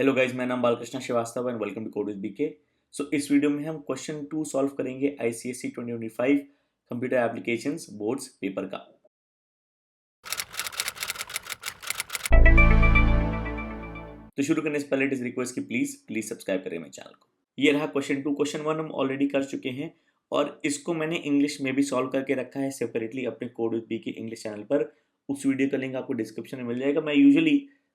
Hello guys, मेरा नाम Balkrishna Shrivastava and welcome to code with BK. So इस वीडियो में हम क्वेश्चन 2 सॉल्व करेंगे ICSE 2025 computer applications boards paper का। तो शुरू करने से पहले इट इज रिक्वेस्ट कि प्लीज सब्सक्राइब करें मेरे चैनल को। ये रहा क्वेश्चन 2। क्वेश्चन 1 हम ऑलरेडी कर चुके हैं और इसको मैंने इंग्लिश में भी सॉल्व करके रखा है सेपरेटली अपने code with BK English channel पर। उस वीडियो का लिंक आपको डिस्क्रिप्शन में मिल जाएगा। मैं यूजुअली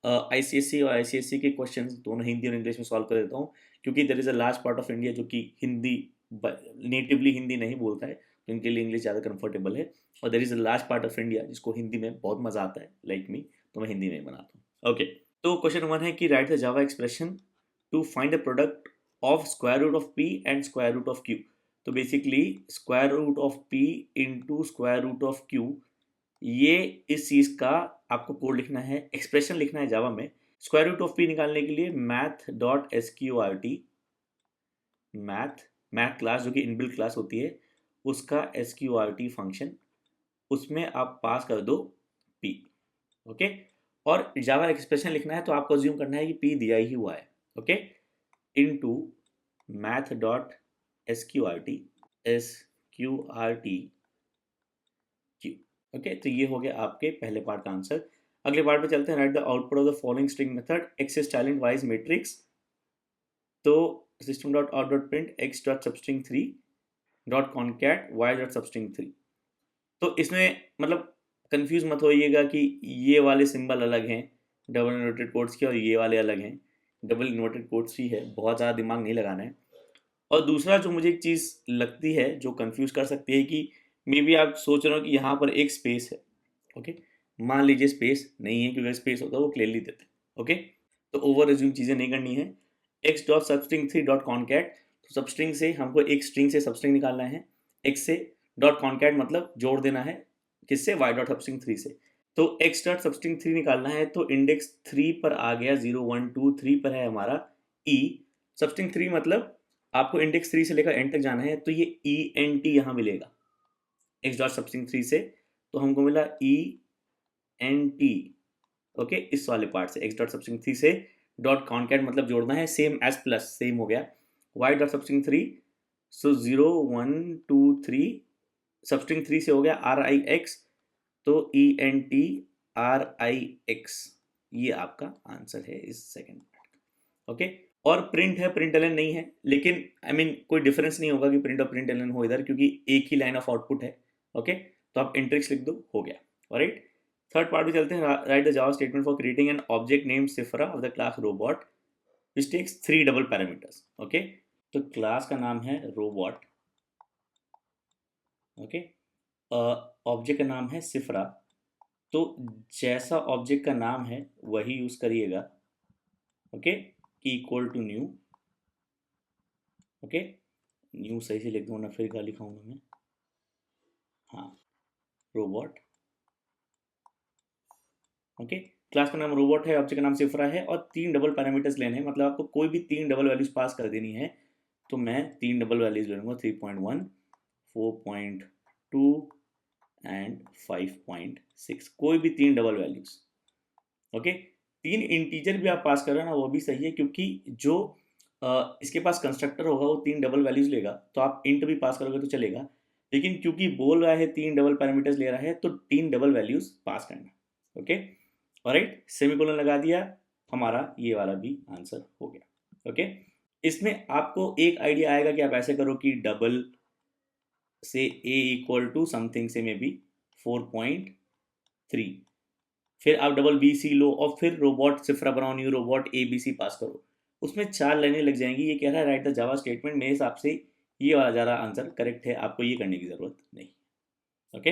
आईसीएसई और आईसीएसई के क्वेश्चंस दोनों हिंदी और इंग्लिश में सॉल्व कर देता हूँ, क्योंकि there is a large part of India जो कि हिंदी नेटिवली हिंदी नहीं बोलता है, तो इनके लिए इंग्लिश ज़्यादा कंफर्टेबल है। और there is a large part of India जिसको हिंदी में बहुत मज़ा आता है, लाइक मी, तो मैं हिंदी में ही बनाता हूँ। ओके, तो क्वेश्चन 1 है कि write the Java expression to find the product of square root of P and square root of Q. तो basically square root of P into square root of Q, ये इस चीज़ का आपको कोड लिखना है, एक्सप्रेशन लिखना है जावा में। स्क्वायर रूट ऑफ पी निकालने के लिए math dot S Q R T, math class जो कि इनबिल्ट क्लास होती है, उसका S Q R T function, उसमें आप पास कर दो पी। ओके, और जावा एक्सप्रेशन लिखना है तो आपको अज्यूम करना है कि पी दिया ही हुआ है। Okay, into math dot S Q R T Q. Okay, तो ये हो गया आपके पहले पार्ट का आंसर। अगले पार्ट पे चलते हैं। Write the output of the following string method x is talent wise matrix. तो system dot out dot print x dot substring 3 dot concat y dot substring 3। तो इसमें मतलब कंफ्यूज मत होइएगा कि ये वाले सिंबल अलग हैं डबल इन्वर्टेड कोट्स के और ये वाले अलग हैं डबल इन्वर्टेड कोट्स ही है, बहुत ज़्यादा दिमाग नहीं लगाना है। और दूसरा जो मुझे एक चीज़ लगती है जो कंफ्यूज कर सकती है कि मे बी आप सोच रहे हो कि यहाँ पर एक स्पेस है। ओके, मान लीजिए स्पेस नहीं है, क्योंकि स्पेस होता है वो क्लियरली देते हैं। ओके, तो ओवर रिज्यूम चीज़ें नहीं करनी है। X dot substring 3 dot concat, तो सबस्ट्रिंग से हमको एक स्ट्रिंग से सबस्ट्रिंग निकालना है, एक्स से, डॉट कॉनकैट मतलब जोड़ देना है किससे, वाई डॉट सबस्ट्रिंग 3 से। तो एक्स डॉट सबस्ट्रिंग 3 निकालना है तो इंडेक्स 3 पर आ गया, 0 1 2 3 पर है हमारा ई। सबस्ट्रिंग 3 मतलब आपको इंडेक्स 3 से लेकर एंड तक जाना है, तो ये ई एन टी यहाँ मिलेगा एक्स डॉट सबस्ट्रिंग 3 से, तो हमको मिला ई एन टी। ओके, इस वाले पार्ट से एक्स डॉट सबस्ट्रिंग 3 से डॉट कॉनकैट मतलब जोड़ना है, सेम एज प्लस सेम हो गया, y dot substring 3, so 0 1 2 3 substring 3 से हो गया आर आई एक्स, तो E N T R I X, ये आपका आंसर है इस सेकेंड पार्ट। ओके, और प्रिंट है, प्रिंट एलन नहीं है, लेकिन आई मीन कोई डिफरेंस नहीं होगा कि प्रिंट और प्रिंट एलन हो इधर, क्योंकि एक ही लाइन ऑफ आउटपुट है। ओके, तो आप इंट्रिक्स लिख दो, हो गया। ऑलराइट, थर्ड पार्ट भी चलते हैं। Write the Java statement for creating an object name सिफ्रा of the class robot which takes 3 double parameters. Okay, तो क्लास का नाम है रोबोट। ओके, ऑब्जेक्ट का नाम है सिफ्रा, तो जैसा ऑब्जेक्ट का नाम है वही यूज करिएगा। Okay, equal to new. Okay, new सही से लिख दो ना फिर गाली खाऊंगा मैं। हाँ, रोबोट। ओके, क्लास का नाम रोबोट है, ऑब्जेक्ट का नाम सिफ्रा है, और 3 डबल पैरामीटर्स लेने हैं, मतलब आपको कोई भी 3 डबल वैल्यूज पास कर देनी है। तो मैं 3 डबल वैल्यूज ले लूँगा, 3.1 4.2 एंड 5.6, कोई भी 3 डबल वैल्यूज। ओके, 3 इंटीजर भी आप पास कर रहे हो ना, वो भी सही है, क्योंकि जो इसके पास कंस्ट्रक्टर होगा वो 3 डबल वैल्यूज लेगा, तो आप इंट भी पास करोगे तो चलेगा, लेकिन क्योंकि बोल रहा है 3 डबल पैरामीटर्स ले रहा है तो 3 डबल वैल्यूज पास करना। ओके, ऑलराइट, सेमीकोलन लगा दिया, हमारा ये वाला भी आंसर हो गया। ओके, इसमें आपको एक आइडिया आएगा कि आप ऐसे करो कि डबल से ए इक्वल टू समथिंग से मे बी 4.3, फिर आप डबल बी सी लो और फिर रोबोट सिफ्रा बनाओ, new robot A B C pass करो, उसमें 4 लाइनें लग जाएंगी। ये कह रहा है राइट द जावा स्टेटमेंट, मेरे हिसाब से ये वाला ज़्यादा आंसर करेक्ट है, आपको ये करने की ज़रूरत नहीं। ओके,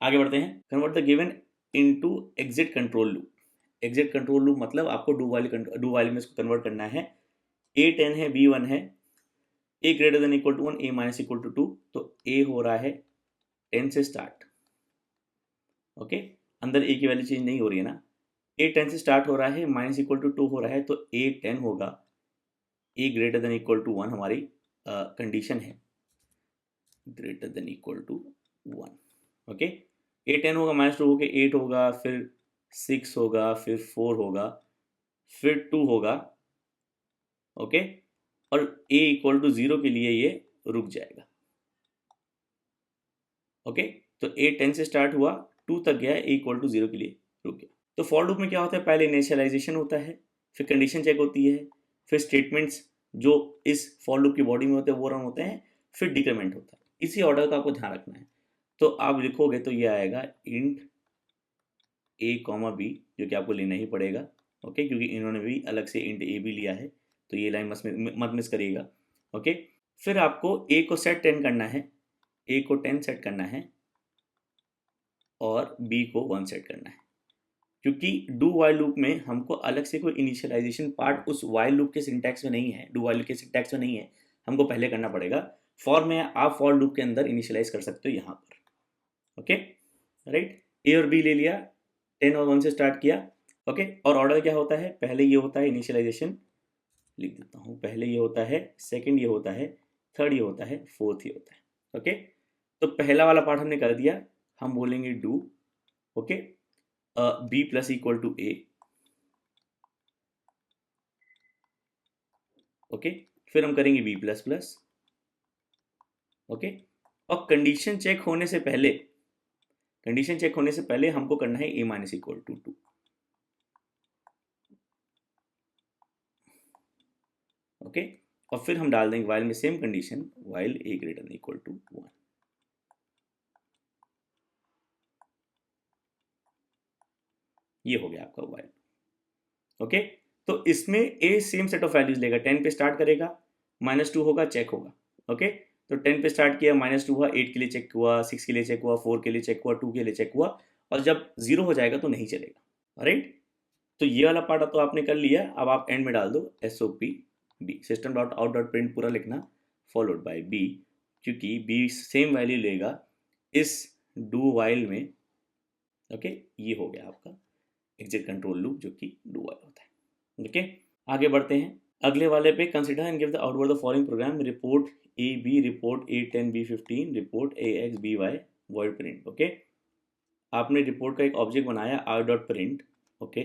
आगे बढ़ते हैं। Convert the given into exit control loop. Exit control loop मतलब आपको डू वाइल में इसको कन्वर्ट करना है। ए 10 है, बी 1 है, A greater than equal to 1, A minus equal to 2, तो ए हो रहा है 10 से स्टार्ट। ओके, अंदर ए की वैल्यू चेंज नहीं हो रही है ना, ए 10 से स्टार्ट हो रहा है, माइनस इक्वल टू 2 हो रहा है, तो ए 10 होगा, A greater than equal to 1 हमारी कंडीशन है, greater than equal to 1। Okay, A 10 होगा, माइनस 2 होगा, 8 होगा, फिर 6 होगा, फिर 4 होगा, फिर 2 होगा, ओके, और a इक्वल टू 0 के लिए ये रुक जाएगा। ओके, तो a 10 से स्टार्ट हुआ, 2 तक गया, a इक्वल टू 0 के लिए रुक गया। तो फॉर लूप में क्या होता है, पहले इनिशियलाइजेशन होता है, फिर कंडीशन चेक होती है, फिर स्टेटमेंट्स जो इस फॉर लूप की बॉडी में होते हैं वो रन होते हैं, फिर डिक्रीमेंट होता है। इसी ऑर्डर का आपको ध्यान रखना है। तो आप लिखोगे तो ये आएगा इंट a कॉमा बी, जो कि आपको लेना ही पड़ेगा। ओके, क्योंकि इन्होंने भी अलग से इंट a भी लिया है, तो ये लाइन मत मिस करिएगा। ओके, फिर आपको a को सेट 10 करना है, a को 10 सेट करना है और b को 1 सेट करना है, क्योंकि डू वाइल लूप में हमको अलग से कोई इनिशियलाइजेशन पार्ट उस वाइल लूप के सिंटैक्स में नहीं है, डू वाइल के सिंटैक्स में नहीं है, हमको पहले करना पड़ेगा। फॉर में आप फॉर लूप के अंदर इनिशियलाइज कर सकते हो यहाँ पर। ओके, राइट, ए और बी ले लिया, 10 और 1 से स्टार्ट किया। ओके, और ऑर्डर क्या होता है, पहले ये होता है इनिशियलाइजेशन, लिख देता हूँ, पहले ये होता है, सेकेंड ये होता है, थर्ड ये होता है, फोर्थ ये होता है। ओके, तो पहला वाला पार्ट हमने कर दिया, हम बोलेंगे do okay b plus equal to a. Okay, फिर हम करेंगे बी प्लस प्लस। ओके, और कंडीशन चेक होने से पहले हमको करना है a minus equal to 2। Okay, और फिर हम डाल देंगे वाइल में same condition, while a greater than equal to 1। ये हो गया आपका वाइल। ओके, तो इसमें a same set of values लेगा, 10 पे स्टार्ट करेगा, -2 होगा, चेक होगा। ओके, तो 10 पे स्टार्ट किया, -2 हुआ, 8 के लिए चेक हुआ, 6 के लिए चेक हुआ, 4 के लिए चेक हुआ, 2 के लिए चेक हुआ, और जब 0 हो जाएगा तो नहीं चलेगा। राइट, तो ये वाला पार्ट तो आपने कर लिया। अब आप एंड में डाल दो SOP B, system dot out dot print पूरा लिखना, फॉलोड बाय B, क्योंकि B सेम वैल्यू लेगा इस डू वाइल में। ओके, ये हो गया आपका एग्जिट कंट्रोल लूप, जो कि डू वाइल होता है। ओके, आगे बढ़ते हैं अगले वाले पे। Consider and give the output the following programme, report AB, report A10 B15, report AX BY, void print. Okay, आपने रिपोर्ट का एक ऑब्जेक्ट बनाया r डॉट प्रिंट। ओके,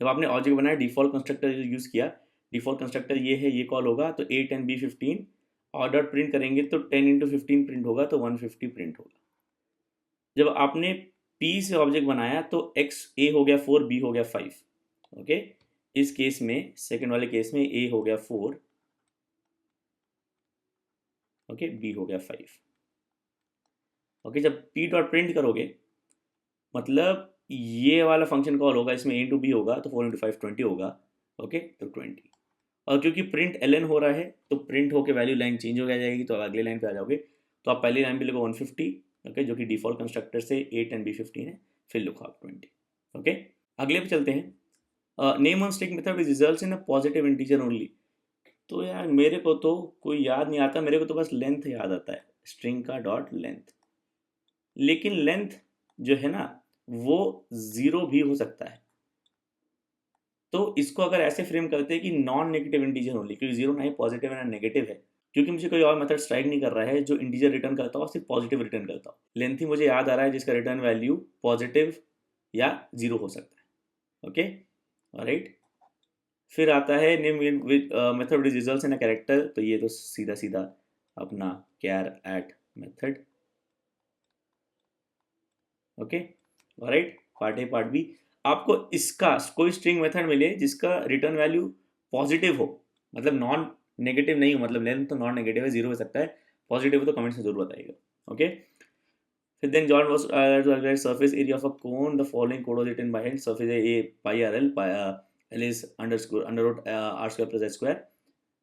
जब आपने ऑब्जेक्ट बनाया, डिफॉल्ट कंस्ट्रक्टर यूज़ किया, डिफॉल्ट कंस्ट्रक्टर ये है, ये कॉल होगा, तो A10 B15 और डॉट प्रिंट करेंगे तो 10 इंटू 15 प्रिंट होगा, तो 150 प्रिंट होगा। जब आपने P से ऑब्जेक्ट बनाया तो X A हो गया 4, B हो गया 5। ओके, इस केस में, सेकेंड वाले केस में A हो गया 4, ओके, B हो गया 5। ओके, जब P डॉट प्रिंट करोगे, मतलब ये वाला फंक्शन कॉल होगा, इसमें A इंटू बी होगा, तो 4 इंटू 5 20 होगा। ओके, तो 20, और क्योंकि प्रिंट ln हो रहा है तो प्रिंट होकर वैल्यू लाइन चेंज हो जाएगी, तो अगले लाइन पे आ जाओगे, तो आप पहली लाइन पे लिखो 150। ओके, जो कि डिफॉल्ट कंस्ट्रक्टर से A10 B15 है, फिर लिखो आप 20। ओके, अगले पे चलते हैं। Name on string method which results in a positive integer only. तो यार मेरे को तो कोई याद नहीं आता, मेरे को तो बस लेंथ याद आता है, स्ट्रिंग का डॉट लेंथ। लेकिन लेंथ जो है ना, वो 0 भी हो सकता है। तो इसको अगर ऐसे फ्रेम करते हैं कि नॉन नेगेटिव इंटीजर ओनली, क्योंकि 0 ना ही पॉजिटिव है ना नेगेटिव है, क्योंकि मुझे कोई और मेथड स्ट्राइक नहीं कर रहा है जो इंटीजर रिटर्न करता हो, सिर्फ पॉजिटिव रिटर्न करता हो। लेंथ ही मुझे याद आ रहा है जिसका रिटर्न वैल्यू पॉजिटिव या 0 हो सकता है। ओके, राइट, फिर आता है name method which results in a character, तो ये तो सीधा सीधा अपना char at method. Okay, right, part a part b. आपको इसका कोई स्ट्रिंग मेथड मिले जिसका रिटर्न वैल्यू पॉजिटिव हो, मतलब नॉन नेगेटिव नहीं हो, मतलब लेंथ तो नॉन नेगेटिव है, 0 हो सकता है, पॉजिटिव हो तो कमेंट्स में जरूर बताइएगा। ओके, फिर then John was surface area of a cone, the following code was written by hand, surface a pi r l, l is underscore under root r square plus h square.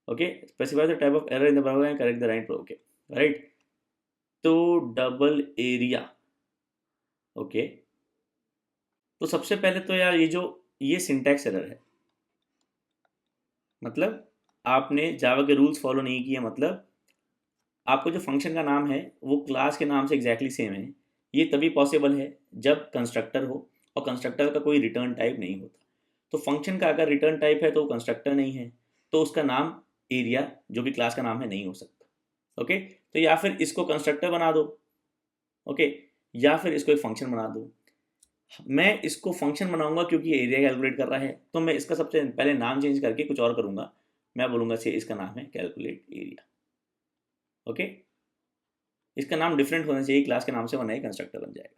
Okay, specify the type of error in the program and correct the right. Okay, right, तो double area. Okay, तो सबसे पहले तो यार ये syntax error है, मतलब आपने जावा के रूल्स फॉलो नहीं किए, मतलब आपको जो फंक्शन का नाम है वो क्लास के नाम से एग्जैक्टली सेम है। ये तभी पॉसिबल है जब कंस्ट्रक्टर हो और कंस्ट्रक्टर का कोई रिटर्न टाइप नहीं होता। तो फंक्शन का अगर रिटर्न टाइप है तो वो कंस्ट्रक्टर नहीं है, तो उसका नाम एरिया जो कि क्लास का नाम है नहीं हो सकता। ओके, तो या फिर इसको कंस्ट्रक्टर बना दो, ओके, या फिर इसको एक फंक्शन बना दो। मैं इसको फंक्शन बनाऊंगा क्योंकि ये एरिया कैलकुलेट कर रहा है, तो मैं इसका सबसे पहले नाम चेंज करके कुछ और करूंगा। मैं बोलूंगा से इसका नाम है कैलकुलेट एरिया। ओके, इसका नाम डिफरेंट होना चाहिए, क्लास के नाम से बनाए कंस्ट्रक्टर बन जाएगा।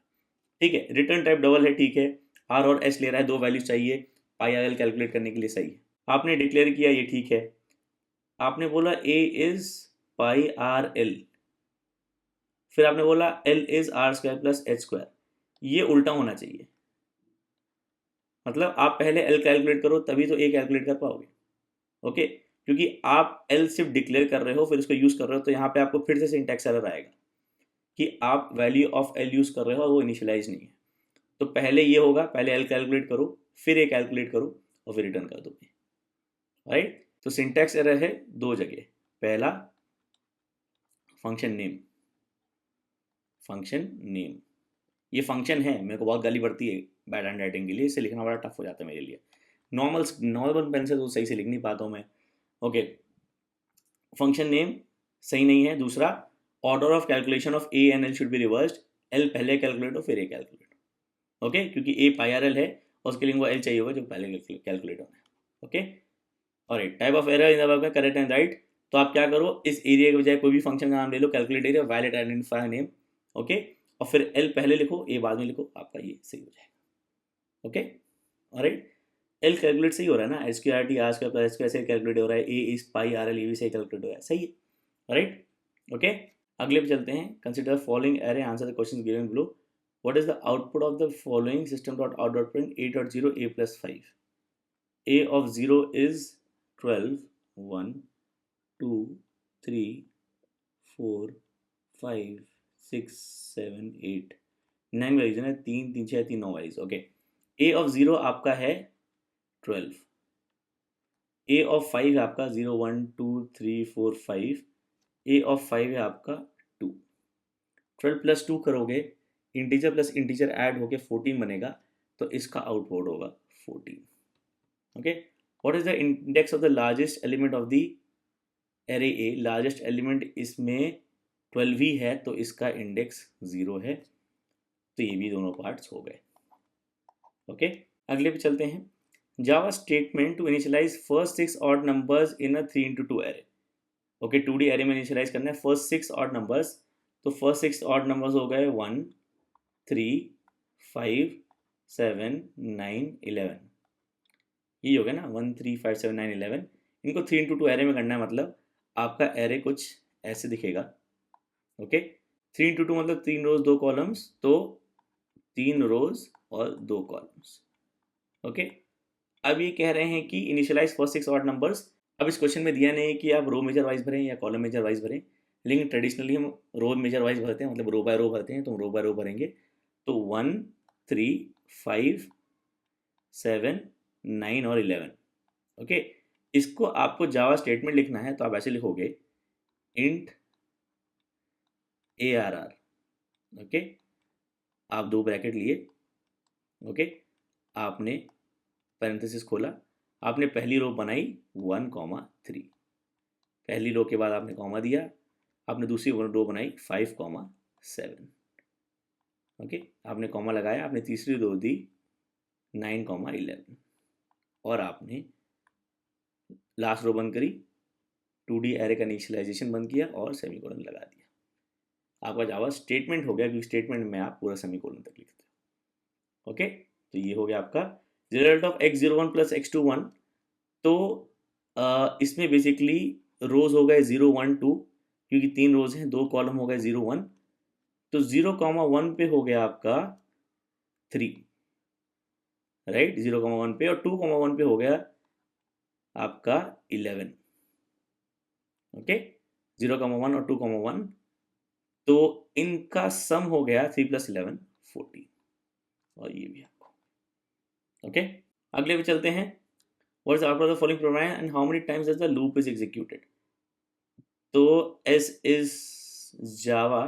ठीक है, रिटर्न टाइप डबल है, ठीक है, आर और एच ले रहा है, दो वैल्यूज चाहिए पाई आर एल कैलकुलेट करने के लिए, सही है। आपने डिक्लेयर किया ये ठीक है, आपने बोला a is pi r l, फिर आपने बोला l is r square plus h square, ये उल्टा होना चाहिए। मतलब आप पहले एल कैलकुलेट करो तभी तो ए कैलकुलेट कर पाओगे। ओके, क्योंकि आप एल सिर्फ डिक्लेयर कर रहे हो फिर उसको यूज कर रहे हो, तो यहाँ पे आपको फिर से सिंटैक्स एरर आएगा कि आप वैल्यू ऑफ एल यूज कर रहे हो और वो इनिशियलाइज नहीं है। तो पहले ये होगा, पहले एल कैलकुलेट करो फिर ए कैलकुलेट करो और फिर रिटर्न कर दो, राइट। तो सिंटैक्स एरर है दो जगह, पहला फंक्शन नेम, फंक्शन नेम ये फंक्शन है, मेरे को बहुत गाली पड़ती है बैड हैंड राइटिंग के लिए, इसे लिखना बड़ा टफ हो जाता है मेरे लिए, नॉर्मल नॉर्मल पेन से तो सही से लिख नहीं पाता हूँ मैं। ओके, फंक्शन नेम सही नहीं है। दूसरा, order of calculation of A and L should be reversed, L पहले कैलकुलेट हो फिर ए कैलकुलेट हो। ओके, क्योंकि ए पाई आर एल है और उसके लिए वो एल चाहिए होगा जो पहले कैलकुलेट होना है। ओके, और type of error in the verb में करेक्ट एंड राइट। तो आप क्या करो, इस एरिया के बजाय कोई भी फंक्शन का नाम ले लो, calculate area valid identifier name. Okay, और फिर एल पहले लिखो ए बाद में लिखो, आपका ये सही हो जाएगा। ओके, ऑलराइट, एल कैलकुलेट सही हो रहा है ना, S Q R T R square plus S कैसे कैलकुलेट हो रहा है, ए इज पाई आर एल ये भी सही कैलकुलेट हो रहा है, सही है, राइट। ओके, अगले पे चलते हैं। Consider following array, answer the question given below. What is the output of the following system dot out dot print A dot zero A plus 5। A of 0 is 12 1 2 3 4 5 6 7 8 9 values है, 3 3 6 3 9 values. Okay, A of 0 आपका है 12, ए of 5 है आपका 0 1 2 3 4 5, ए of 5 है आपका 2। 12 plus 2 करोगे, integer plus integer add होके 14 बनेगा, तो इसका आउटपुट होगा 14। Okay, what is the index of the largest element of the array A, largest element इसमें 12 ही है तो इसका इंडेक्स 0 है, तो ये भी दोनों पार्ट्स हो गए। ओके, अगले पे चलते हैं। Java statement to initialise first 6 odd numbers in a 3 into 2 array. Okay, 2D array में इनिशियलाइज करना है फर्स्ट 6 ऑड नंबर्स, तो फर्स्ट 6 ऑड नंबर्स हो गए 1 3 5 7 9 11, ये हो गया ना 1 3 5 7 9 11। इनको 3 into 2 एरे में करना है, मतलब आपका एरे कुछ ऐसे दिखेगा। ओके, 3 into 2 मतलब 3 रोज 2 कॉलम्स, तो 3 रोज और 2 कॉलम्स। ओके, अब ये कह रहे हैं कि इनिशियलाइज फर्स्ट 6 ऑड नंबर्स। अब इस क्वेश्चन में दिया नहीं है कि आप रो मेजर वाइज भरें या कॉलम मेजर वाइज भरें, लेकिन ट्रेडिशनली हम रो मेजर वाइज भरते हैं, मतलब रो बाय रो भरते हैं, तो हम रो बाय रो भरेंगे। तो 1 3 5 7 9 और 11। ओके, इसको आपको जावा स्टेटमेंट लिखना है, तो आप ऐसे लिखोगे इंट ARR। ओके, आप दो ब्रैकेट लिए, ओके, आपने पैरेंथेसिस खोला, आपने पहली रो बनाई 1 3, पहली रो के बाद आपने कॉमा दिया, आपने दूसरी रो बनाई 5 7। ओके, आपने कॉमा लगाया, आपने तीसरी रो दी 9 11, और आपने लास्ट रो बंद करी, 2D एरे का इनिशियलाइजेशन बंद किया और सेमीकोलन लगा दिया। आपका जावा स्टेटमेंट हो गया, क्योंकि स्टेटमेंट में आप पूरा सेमीकोलन तक लिखते हो। ओके, तो ये हो गया आपका result of x01 plus x21। तो इसमें बेसिकली रोज हो गए 0 1 2, क्योंकि 3 रोज हैं, 2 कॉलम हो गए 0 1, तो 0 1 पे हो गया आपका 3, राइट, 0 1 पे, और 2 1 पे हो गया आपका 11। ओके, 0 1 और 2 1, तो इनका सम हो गया 3 + 11 14, और ये भी आपको। ओके, अगले पे चलते हैं। What is the output of the following program and how many times does the loop is executed? तो S is Java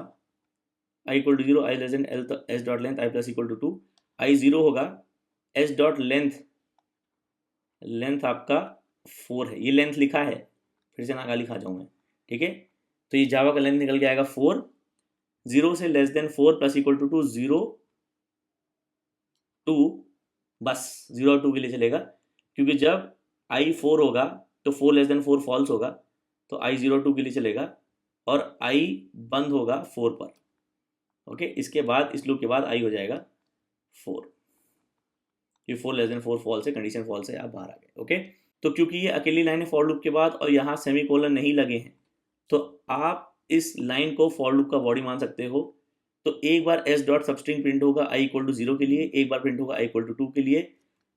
I equal to 0, I less than L, S dot length I plus equal to 2, I 0 होगा, S dot length आपका 4 है, ये length लिखा है, फिर से ना गाली खा जाऊँ मैं, ठीक है। तो ये जावा का लेंथ निकल के आएगा 4, 0 से less than 4 plus equal to 2 0, 2 बस 0 और 2 के लिए चलेगा, क्योंकि जब I 4 होगा तो 4 लेस देन 4 फॉल्स होगा, तो I 0 2 के लिए चलेगा और I बंद होगा 4 पर। ओके, इसके बाद इस लूप के बाद I हो जाएगा 4, ये 4 लेस देन 4 फॉल्स है, कंडीशन फॉल्स है, आप बाहर आ गए। ओके, तो क्योंकि ये अकेली लाइन है फॉर लूप के बाद और यहाँ सेमीकोलन नहीं लगे हैं, तो आप इस लाइन को फॉर लूप का बॉडी मान सकते हो। तो एक बार एस डॉट सबस्ट्रिंग प्रिंट होगा I इक्वल टू 0 के लिए, एक बार प्रिंट होगा I इक्वल टू 2 के लिए।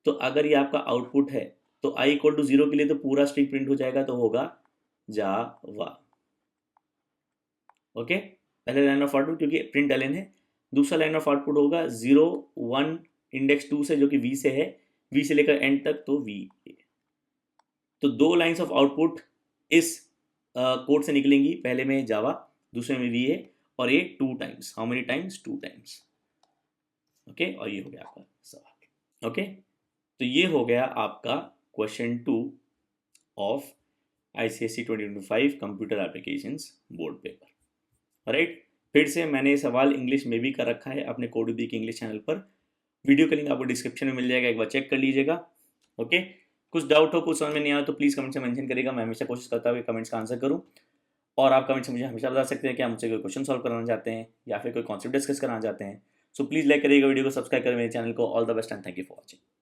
तो अगर ये आपका आउटपुट है तो I इक्वल टू 0 के लिए तो पूरा स्ट्रिंग प्रिंट हो जाएगा, तो होगा जावा। ओके, पहले लाइन ऑफ आउटपुट क्योंकि प्रिंट एलन है। दूसरा लाइन ऑफ आउटपुट होगा 0 1 इंडेक्स 2 से, जो कि V से है, V से लेकर एंड तक, तो V। तो दो लाइंस ऑफ आउटपुट इस कोड से निकलेंगी, पहले में जावा, दूसरे में V है, और ये 2 times, how many times, 2 times. Okay, और ये हो गया आपका सवाल। ओके, तो ये हो गया आपका question 2 of ICSE 2025 computer applications board paper. Right, फिर से मैंने ये सवाल इंग्लिश में भी कर रखा है अपने कोड विद के इंग्लिश चैनल पर, वीडियो का लिंक आपको डिस्क्रिप्शन में मिल जाएगा, एक बार चेक कर लीजिएगा। ओके, कुछ डाउट हो, कुछ समझ में नहीं आया तो प्लीज़ कमेंट से मेंशन करेगा, मैं हमेशा कोशिश करता हूँ कि कमेंट्स का आंसर करूँ। और आप कमेंट से मुझे हमेशा बता सकते हैं कि आप मुझसे कोई क्वेश्चन सॉल्व कराना चाहते हैं या फिर कोई कॉन्सेप्ट डिस्कस कराना चाहते हैं। सो प्लीज़ लाइक करिएगा वीडियो को, सब्सक्राइब करें मेरे चैनल को। All the best and thank you for watching.